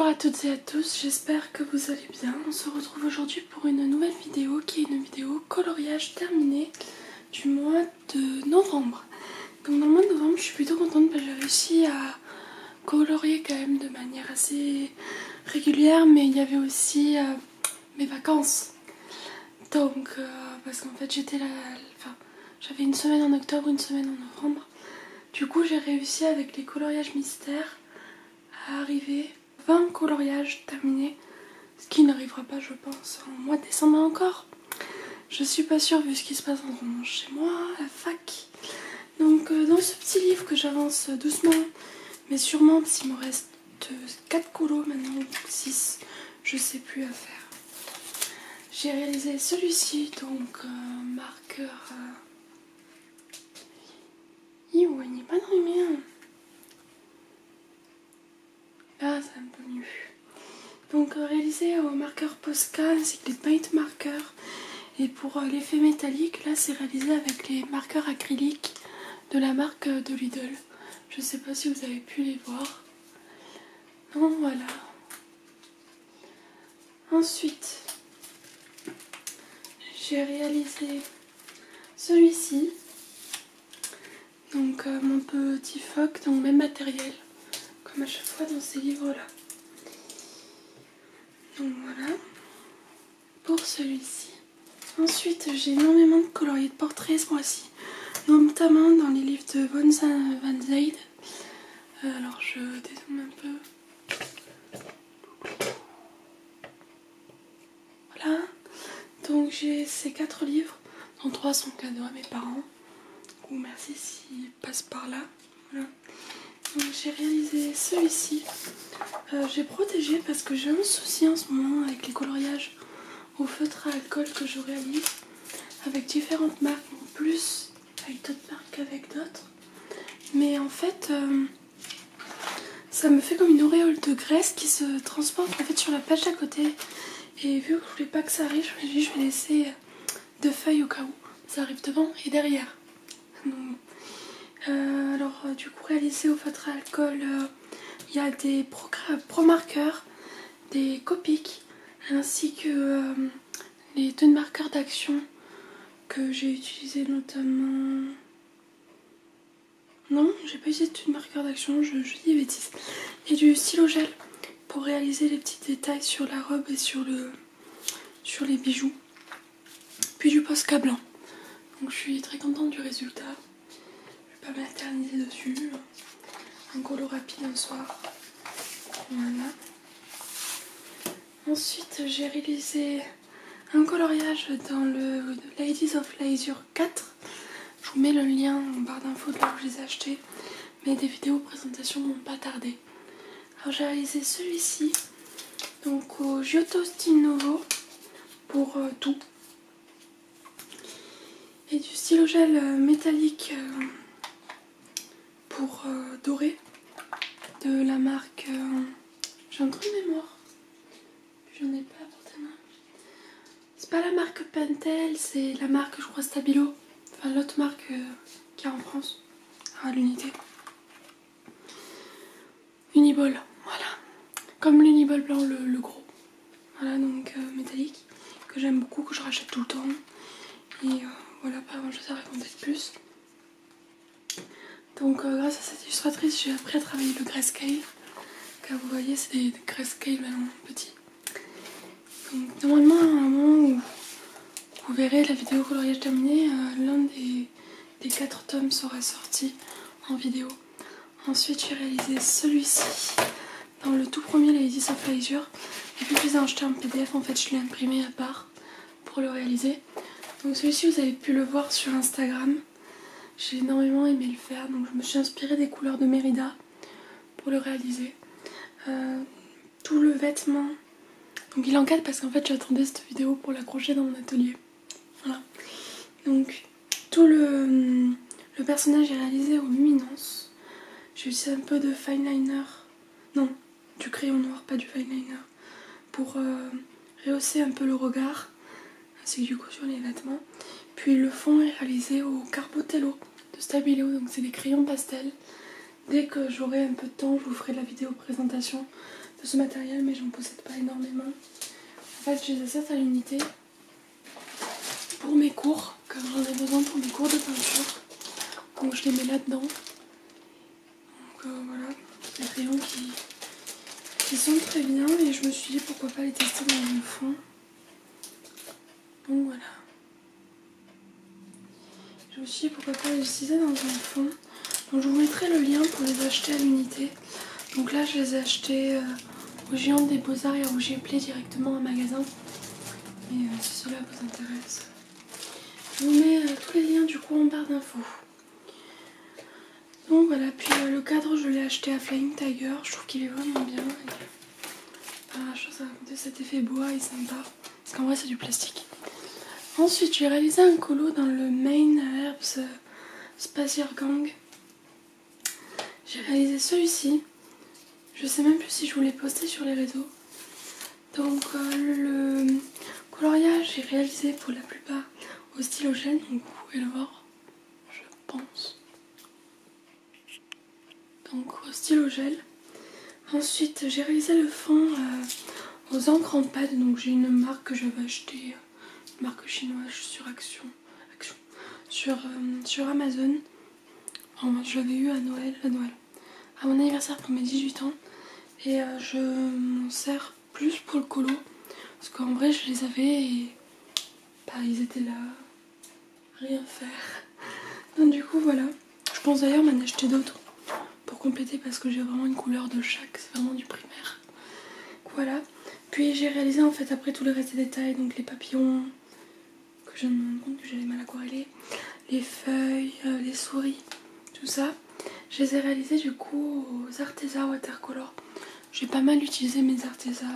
à toutes et à tous, j'espère que vous allez bien. On se retrouve aujourd'hui pour une nouvelle vidéo qui est une vidéo coloriage terminé du mois de novembre. Donc dans le mois de novembre je suis plutôt contente parce que j'ai réussi à colorier quand même de manière assez régulière, mais il y avait aussi mes vacances. Donc parce qu'en fait j'avais une semaine en octobre, une semaine en novembre. Du coup j'ai réussi avec les coloriages mystères à arriver 20 coloriages terminés, ce qui n'arrivera pas je pense en mois de décembre encore. Je suis pas sûre vu ce qui se passe en ce moment chez moi, à la fac. Donc dans ce petit livre que j'avance doucement, mais sûrement parce qu'il me reste 4 colos maintenant, ou 6, je sais plus à faire. J'ai réalisé celui-ci, donc marqueur... il n'est pas dans les miens. Ah, c'est un peu mieux. Donc réalisé au marqueur Posca ainsi que les paint marqueurs. Et pour l'effet métallique, là c'est réalisé avec les marqueurs acryliques de la marque de Lidl. Je sais pas si vous avez pu les voir. Donc voilà. Ensuite, j'ai réalisé celui-ci. Donc mon petit phoque, donc même matériel, comme à chaque fois dans ces livres-là. Donc voilà, pour celui-ci. Ensuite, j'ai énormément de coloris de portraits ce mois-ci, notamment dans les livres de Von Van Zeid. Alors je dézoome un peu. Voilà, donc j'ai ces 4 livres, dont 3 sont cadeaux à mes parents. Ou merci s'ils passent par là. Voilà. Donc j'ai réalisé celui-ci. J'ai protégé parce que j'ai un souci en ce moment avec les coloriages au feutre à alcool que je réalise avec différentes marques, plus avec d'autres marques qu'avec d'autres. Mais en fait, ça me fait comme une auréole de graisse qui se transporte en fait sur la page d'à côté. Et vu que je voulais pas que ça arrive, je me suis dit je vais laisser 2 feuilles au cas où. Ça arrive devant et derrière. Alors du coup réalisé au feutre à alcool, il y a des pro marqueurs, des Copic, ainsi que les 2 marqueurs d'action que j'ai utilisé notamment... Non, j'ai pas utilisé de marqueur d'action, je dis des bêtises. Et du stylo gel pour réaliser les petits détails sur la robe et sur les bijoux. Puis du Posca blanc. Donc je suis très contente du résultat. Je vais pas m'éterniser dessus. Un colo rapide un soir. Voilà. Ensuite j'ai réalisé un coloriage dans le Ladies of Leisure 4. Je vous mets le lien en barre d'infos de là où je les ai achetés. Mais des vidéos présentation m'ont pas tardé. Alors j'ai réalisé celui-ci. Donc au Giotto Style Novo pour tout. Et du stylo gel métallique pour doré. De la marque... j'ai un trou de mémoire. J'en ai pas à portée de main. C'est pas la marque Pentel, c'est la marque je crois Stabilo. Enfin l'autre marque qu'il y a en France à l'unité. Uniball, voilà. Comme l'Uniball blanc, le gros. Voilà, donc métallique, que j'aime beaucoup, que je rachète tout le temps. Et voilà, pas grand chose à raconter de plus. Donc grâce à cette illustratrice, j'ai appris à travailler le grayscale. Car vous voyez, c'est des grayscale maintenant petits. Donc normalement, à un moment où vous verrez la vidéo coloriage terminée, l'un des 4 tomes sera sorti en vidéo. Ensuite j'ai réalisé celui-ci dans le tout premier Ladies of Leisure. Et puis je les ai acheté en PDF, en fait je l'ai imprimé à part pour le réaliser. Donc celui-ci vous avez pu le voir sur Instagram. J'ai énormément aimé le faire, donc je me suis inspirée des couleurs de Mérida pour le réaliser. Tout le vêtement, donc il est en 4 parce qu'en fait j'attendais cette vidéo pour l'accrocher dans mon atelier. Voilà. Donc tout le personnage est réalisé aux luminances. J'ai utilisé un peu de fine liner, non, du crayon noir, pas du fine liner, pour rehausser un peu le regard, ainsi que du coup sur les vêtements. Puis le fond est réalisé au Carbotello de Stabilo, donc c'est des crayons pastel. Dès que j'aurai un peu de temps, je vous ferai la vidéo présentation de ce matériel, mais j'en possède pas énormément. En fait, je les achète à l'unité pour mes cours, comme j'en ai besoin pour mes cours de peinture. Donc je les mets là-dedans. Donc voilà, des crayons qui sont très bien et je me suis dit pourquoi pas les tester dans le fond. Donc voilà. Je me suis dit pourquoi pas les utiliser dans un fond. Donc je vous mettrai le lien pour les acheter à l'unité. Donc là je les ai achetés au Géant des Beaux-Arts et à Rougier Play directement en magasin. Et si cela vous intéresse, je vous mets tous les liens du coup en barre d'infos. Donc voilà, puis le cadre je l'ai acheté à Flying Tiger, je trouve qu'il est vraiment bien. Pas chose à raconter, cet effet bois est sympa, parce qu'en vrai c'est du plastique. Ensuite j'ai réalisé un colo dans le Main Herbs Spazier Gang. J'ai réalisé celui-ci, je sais même plus si je voulais poster sur les réseaux. Donc le coloriage est réalisé pour la plupart au stylo gel, donc vous pouvez le voir, je pense. Donc au stylo gel. Ensuite j'ai réalisé le fond aux encres en pâte. Donc j'ai une marque que j'avais achetée, une marque chinoise sur sur Amazon. Enfin, je l'avais eu à Noël, à mon anniversaire pour mes 18 ans. Et je m'en sers plus pour le colo. Parce qu'en vrai je les avais et bah, ils étaient là, rien faire. Donc du coup voilà. Je pense d'ailleurs m'en acheter d'autres pour compléter parce que j'ai vraiment une couleur de chaque, c'est vraiment du primaire. Voilà. Puis j'ai réalisé en fait après tout le reste des détails, donc les papillons, que je me rends compte que j'avais mal aquarellé, les feuilles, les souris, tout ça. Je les ai réalisés du coup aux Arteza Watercolor. J'ai pas mal utilisé mes Arteza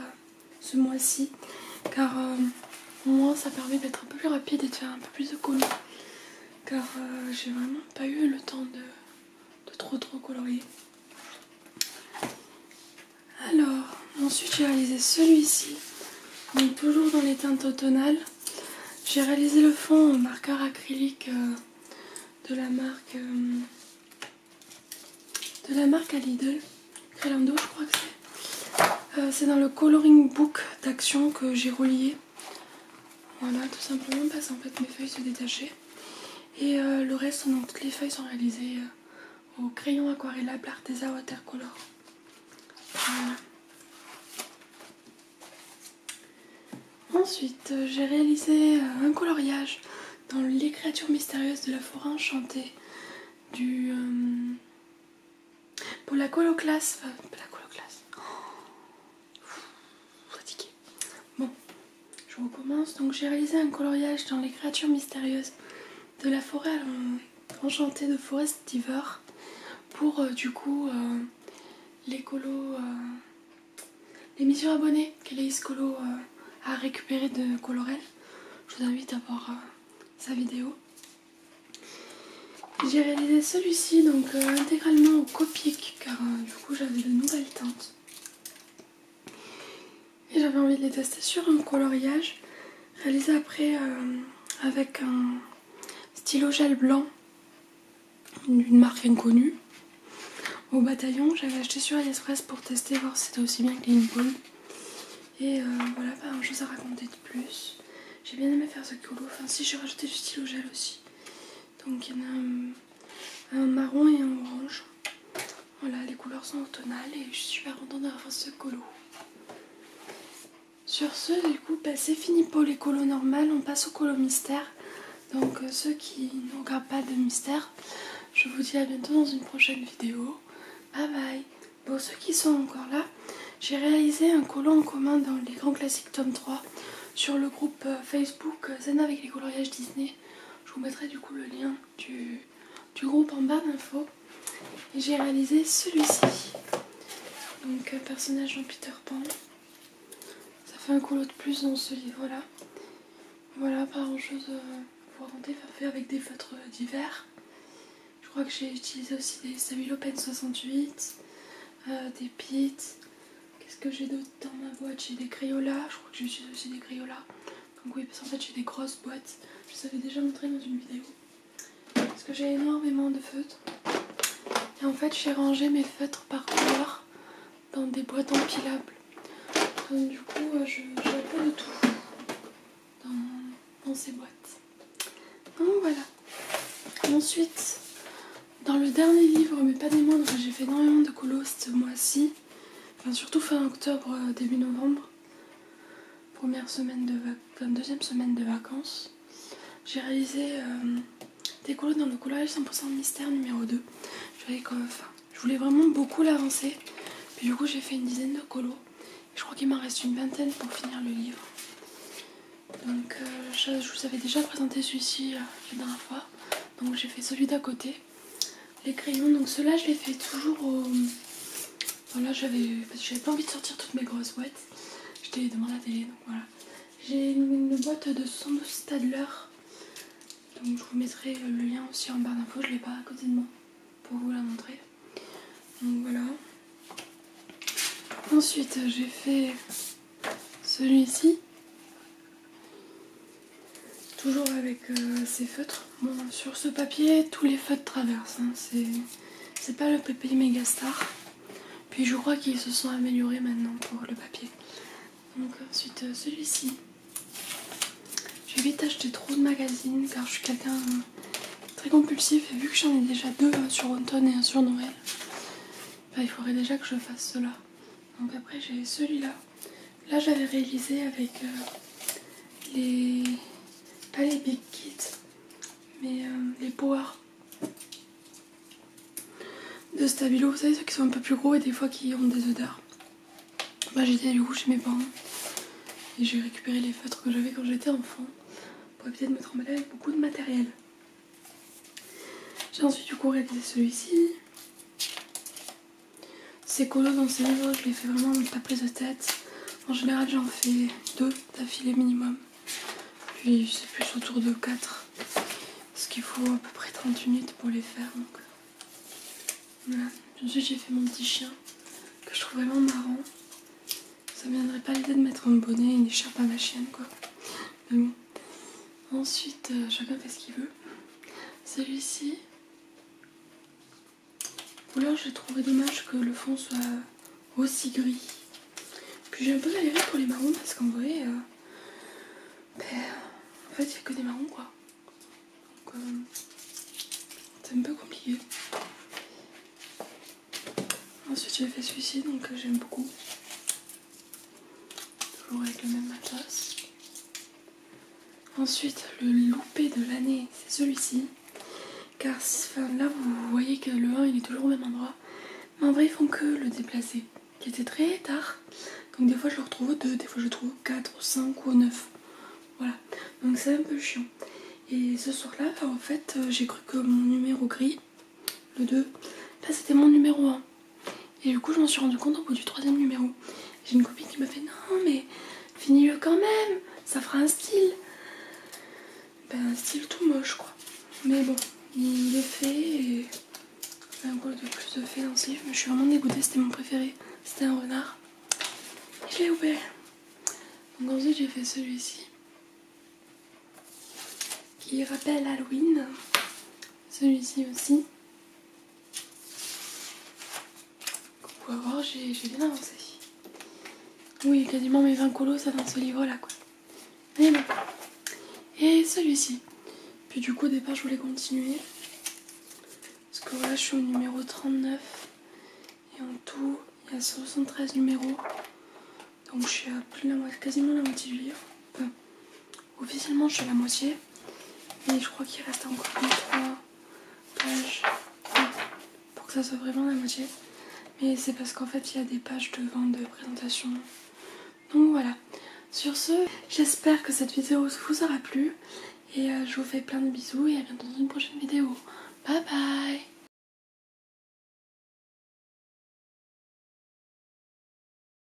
ce mois-ci car au moins ça permet d'être un peu plus rapide et de faire un peu plus de colis. Car j'ai vraiment pas eu le temps de trop colorier. Alors, ensuite j'ai réalisé celui-ci, donc toujours dans les teintes automnales. J'ai réalisé le fond en marqueur acrylique de la marque à Lidl, Crelando je crois que c'est. C'est dans le coloring book d'Action que j'ai relié. Voilà, tout simplement parce qu'en fait mes feuilles se détachaient. Et le reste, donc toutes les feuilles sont réalisées au crayon aquarellable Arteza Watercolor. Voilà. Ensuite, j'ai réalisé un coloriage dans Les Créatures Mystérieuses de la Forêt Enchantée pour la coloclasse. Enfin, pas la coloclasse. Fatiguée. Bon, je recommence. Donc j'ai réalisé un coloriage dans Les Créatures Mystérieuses de la Forêt Enchantée de Forest Diver pour du coup les missions abonnés qu'Elaïs Colo a récupéré de Colorel. Je vous invite à voir sa vidéo. J'ai réalisé celui-ci donc intégralement au Copic car du coup j'avais de nouvelles teintes. Et j'avais envie de les tester sur un coloriage réalisé après avec un stylo gel blanc d'une marque inconnue. Au bataillon, j'avais acheté sur AliExpress pour tester, voir si c'était aussi bien que les Inball. Et voilà, pas grand chose à raconter de plus. J'ai bien aimé faire ce colo. Enfin, si, j'ai rajouté du stylo gel aussi. Donc il y en a un marron et un orange. Voilà, les couleurs sont automnales et je suis super contente d'avoir fait ce colo. Sur ce, du coup, bah, c'est fini pour les colos normales. On passe au colo mystère. Donc ceux qui ne regardent pas de mystère, je vous dis à bientôt dans une prochaine vidéo. Bye bye. Pour ceux qui sont encore là, j'ai réalisé un colo en commun dans les grands classiques tome 3 sur le groupe Facebook Zen avec les coloriages Disney. Je vous mettrai du coup le lien du groupe en barre d'infos. Et j'ai réalisé celui-ci. Donc personnage en Peter Pan. Ça fait un colo de plus dans ce livre-là. Voilà, pas grand chose à vous raconter, fait avec des feutres divers. Je crois que j'ai utilisé aussi des Stabilo Pen 68, des Pits. Qu'est-ce que j'ai d'autre dans ma boîte? J'ai des Crayolas, je crois que j'utilise aussi des Crayolas. Donc oui, parce qu'en fait j'ai des grosses boîtes. Je vous avais déjà montré dans une vidéo. Parce que j'ai énormément de feutres. Et en fait j'ai rangé mes feutres par couleur dans des boîtes empilables. Donc du coup j'ai un peu de tout dans ces boîtes. Donc voilà. Ensuite, dans le dernier livre, mais pas des moindres, j'ai fait énormément de colos ce mois-ci. Enfin surtout fin octobre, début novembre. Deuxième semaine de vacances. J'ai réalisé des colos dans le coloriage 100% mystère numéro 2. Je voulais vraiment beaucoup l'avancer. Puis du coup j'ai fait une dizaine de colos. Je crois qu'il m'en reste une vingtaine pour finir le livre. Donc je vous avais déjà présenté celui-ci la dernière fois. Donc j'ai fait celui d'à côté. Les crayons, donc ceux-là je les fais toujours au... Voilà, parce que j'avais pas envie de sortir toutes mes grosses boîtes. J'étais devant la télé, donc voilà. J'ai une boîte de 72 Stadler. Donc je vous mettrai le lien aussi en barre d'infos. Je l'ai pas à côté de moi pour vous la montrer. Donc voilà. Ensuite j'ai fait celui-ci. Toujours avec ces feutres. Bon, sur ce papier, tous les feutres traversent. Hein. C'est pas le papier Megastar. Puis je crois qu'ils se sont améliorés maintenant pour le papier. Donc ensuite celui-ci. J'ai vite acheté trop de magazines car je suis quelqu'un très compulsif. Et vu que j'en ai déjà deux, un sur automne et un sur Noël, bah, il faudrait déjà que je fasse cela. Donc après j'ai celui-là. Là j'avais réalisé avec pas les Big Kids, mais les Power de Stabilo, vous savez ceux qui sont un peu plus gros et des fois qui ont des odeurs. Bah j'étais du coup chez mes parents et j'ai récupéré les feutres que j'avais quand j'étais enfant pour éviter de me trembler avec beaucoup de matériel. J'ai ensuite du coup réalisé celui-ci. Ces colos dans ces livres, je les fais vraiment pas prise de tête. En général j'en fais 2 d'affilée minimum. Puis c'est plus autour de 4. Parce qu'il faut à peu près 30 minutes pour les faire. Donc voilà. Ensuite j'ai fait mon petit chien que je trouve vraiment marrant. Ça me viendrait pas l'idée de mettre un bonnet et une écharpe à ma chienne quoi. Mais bon. Ensuite chacun fait ce qu'il veut. Celui-ci. Couleur, j'ai trouvé dommage que le fond soit aussi gris. Puis j'ai un peu galéré pour les marrons parce qu'en vrai, en fait il n'y a que des marrons quoi. Donc c'est un peu compliqué. Ensuite j'ai fait celui-ci donc j'aime beaucoup. Toujours avec le même matos. Ensuite le loupé de l'année c'est celui-ci. Car là vous voyez que le 1 il est toujours au même endroit. Mais en vrai ils font que le déplacer. Qui était très tard. Donc des fois je le retrouve au 2, des fois je le trouve au 4, au 5 ou au 9. Voilà. Donc c'est un peu chiant. Et ce soir-là, en fait, j'ai cru que mon numéro gris, le 2, là c'était mon numéro 1. Et du coup je m'en suis rendu compte au bout du 3e numéro. J'ai une copine qui m'a fait non mais finis-le quand même, ça fera un style. Ben un style tout moche quoi. Mais bon, il est fait et c'est un col de plus de fait dans ce livre. Mais je suis vraiment dégoûtée, c'était mon préféré. C'était un renard. Et je l'ai ouvert. Donc ensuite j'ai fait celui-ci. Qui rappelle Halloween. Celui-ci aussi. Vous pouvez voir, j'ai bien avancé. Oui, quasiment mes 20 colos, ça dans ce livre-là, quoi. Mais bon. Et celui-ci. Puis du coup, au départ, je voulais continuer. Parce que voilà, je suis au numéro 39. Et en tout, il y a 73 numéros. Donc je suis à plus de la moitié, quasiment la moitié du livre. Enfin, officiellement, je suis à la moitié. Mais je crois qu'il reste encore 3 pages pour que ça soit vraiment la moitié. Mais c'est parce qu'en fait, il y a des pages devant de présentation. Donc voilà. Sur ce, j'espère que cette vidéo vous aura plu. Et je vous fais plein de bisous et à bientôt dans une prochaine vidéo. Bye bye!